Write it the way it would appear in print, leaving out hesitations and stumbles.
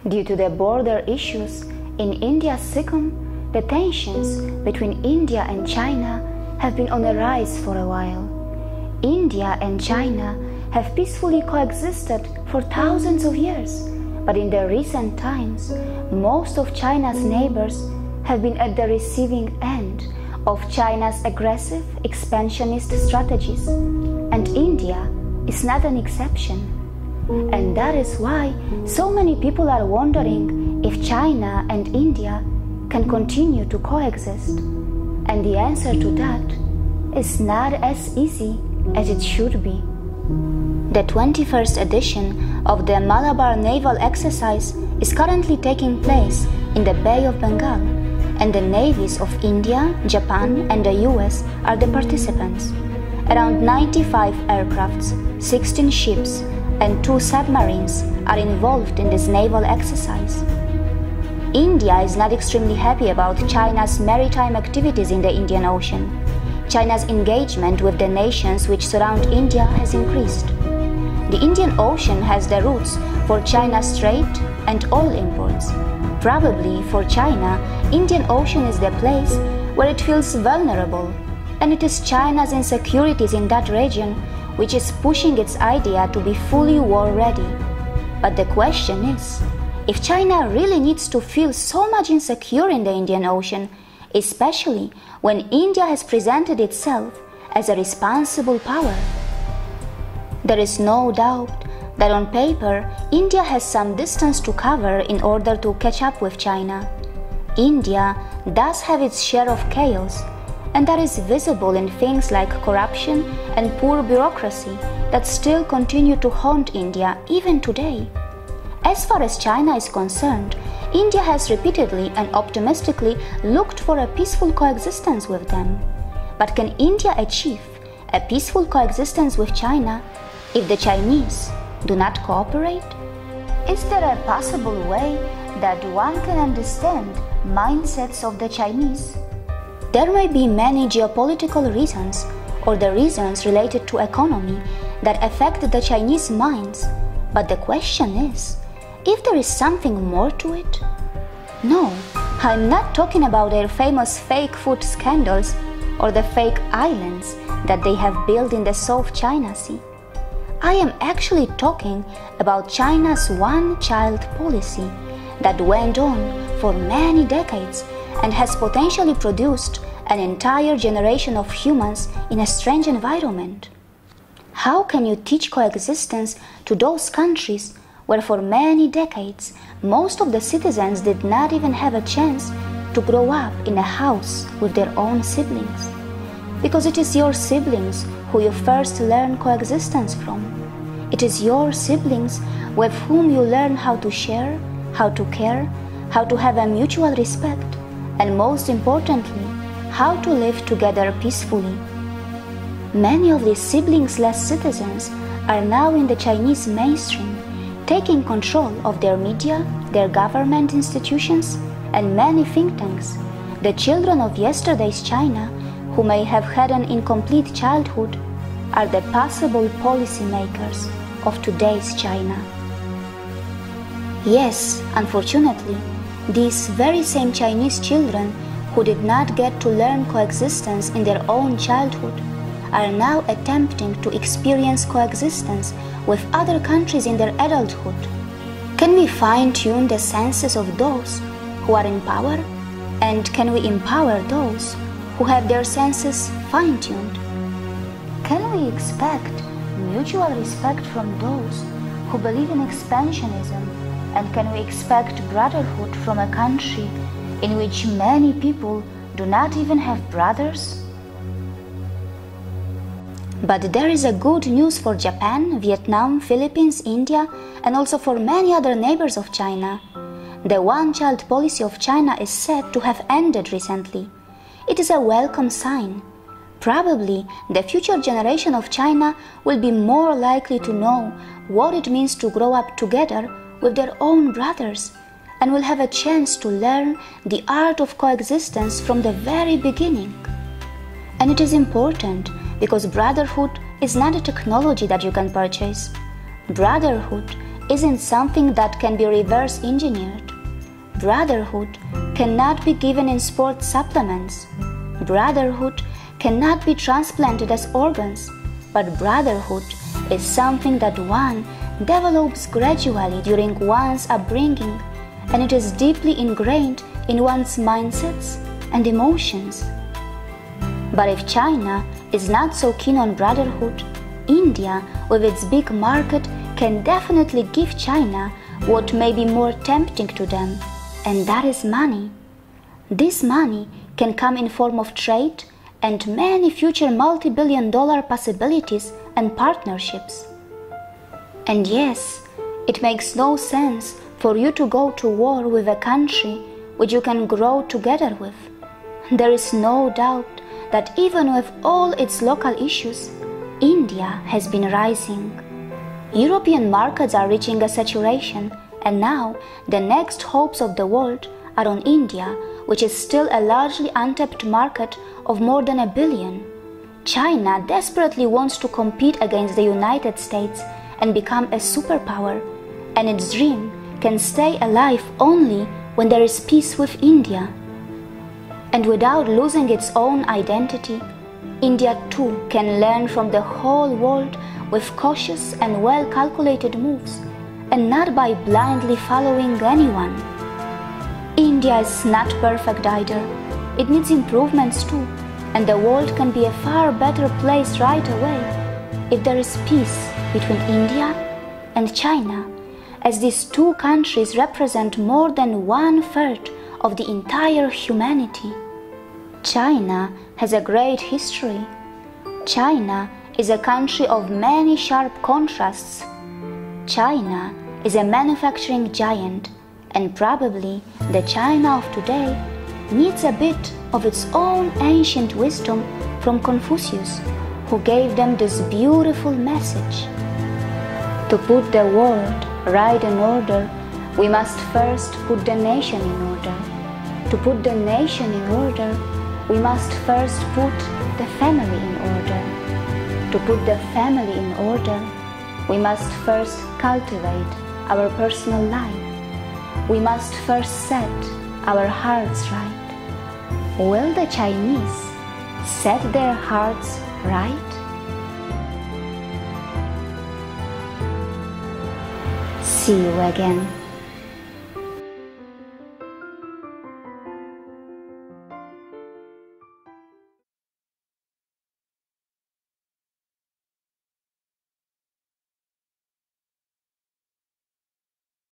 Due to the border issues in India's Sikkim, the tensions between India and China have been on a rise for a while. India and China have peacefully coexisted for thousands of years, but in the recent times, most of China's neighbors have been at the receiving end of China's aggressive expansionist strategies, and India is not an exception. And that is why so many people are wondering if China and India can continue to coexist. And the answer to that is not as easy as it should be. The 21st edition of the Malabar naval exercise is currently taking place in the Bay of Bengal, and the navies of India, Japan, and the US are the participants. Around 95 aircrafts, 16 ships, and 2 submarines are involved in this naval exercise. India is not extremely happy about China's maritime activities in the Indian Ocean. China's engagement with the nations which surround India has increased. The Indian Ocean has the routes for China's trade and oil imports. Probably for China, Indian Ocean is the place where it feels vulnerable, and it is China's insecurities in that region which is pushing its idea to be fully war-ready. But the question is, if China really needs to feel so much insecure in the Indian Ocean, especially when India has presented itself as a responsible power? There is no doubt that on paper, India has some distance to cover in order to catch up with China. India does have its share of chaos, and that is visible in things like corruption and poor bureaucracy that still continue to haunt India even today. As far as China is concerned, India has repeatedly and optimistically looked for a peaceful coexistence with them. But can India achieve a peaceful coexistence with China if the Chinese do not cooperate? Is there a possible way that one can understand mindsets of the Chinese? There may be many geopolitical reasons or the reasons related to economy that affect the Chinese minds, but the question is, if there is something more to it? No, I'm not talking about their famous fake food scandals or the fake islands that they have built in the South China Sea. I am actually talking about China's one-child policy that went on for many decades and has potentially produced an entire generation of humans in a strange environment. How can you teach coexistence to those countries where for many decades most of the citizens did not even have a chance to grow up in a house with their own siblings? Because it is your siblings who you first learn coexistence from. It is your siblings with whom you learn how to share, how to care, how to have a mutual respect, and most importantly, how to live together peacefully. Many of these siblings-less citizens are now in the Chinese mainstream, taking control of their media, their government institutions, and many think tanks. The children of yesterday's China, who may have had an incomplete childhood, are the possible policymakers of today's China. Yes, unfortunately, these very same Chinese children who did not get to learn coexistence in their own childhood are now attempting to experience coexistence with other countries in their adulthood. Can we fine-tune the senses of those who are in power? And can we empower those who have their senses fine-tuned? Can we expect mutual respect from those who believe in expansionism? And can we expect brotherhood from a country in which many people do not even have brothers? But there is a good news for Japan, Vietnam, Philippines, India, and also for many other neighbors of China. The one-child policy of China is said to have ended recently. It is a welcome sign. Probably the future generation of China will be more likely to know what it means to grow up together with their own brothers, and will have a chance to learn the art of coexistence from the very beginning. And it is important because brotherhood is not a technology that you can purchase. Brotherhood isn't something that can be reverse engineered. Brotherhood cannot be given in sports supplements. Brotherhood cannot be transplanted as organs, but brotherhood is something that one develops gradually during one's upbringing, and it is deeply ingrained in one's mindsets and emotions. But if China is not so keen on brotherhood, India, with its big market, can definitely give China what may be more tempting to them, and that is money. This money can come in form of trade and many future multi-billion-dollar possibilities and partnerships. And yes, it makes no sense for you to go to war with a country which you can grow together with. There is no doubt that even with all its local issues, India has been rising. European markets are reaching a saturation, and now the next hopes of the world are on India, which is still a largely untapped market of more than 1 billion. China desperately wants to compete against the United States and become a superpower, and its dream can stay alive only when there is peace with India. And without losing its own identity, India too can learn from the whole world with cautious and well-calculated moves, and not by blindly following anyone. India is not perfect either. It needs improvements too, and the world can be a far better place right away if there is peace between India and China, as these two countries represent more than 1/3 of the entire humanity. China has a great history. China is a country of many sharp contrasts. China is a manufacturing giant, and probably the China of today needs a bit of its own ancient wisdom from Confucius, who gave them this beautiful message. To put the world right in order, we must first put the nation in order. To put the nation in order, we must first put the family in order. To put the family in order, we must first cultivate our personal life. We must first set our hearts right. Will the Chinese set their hearts right? See you again.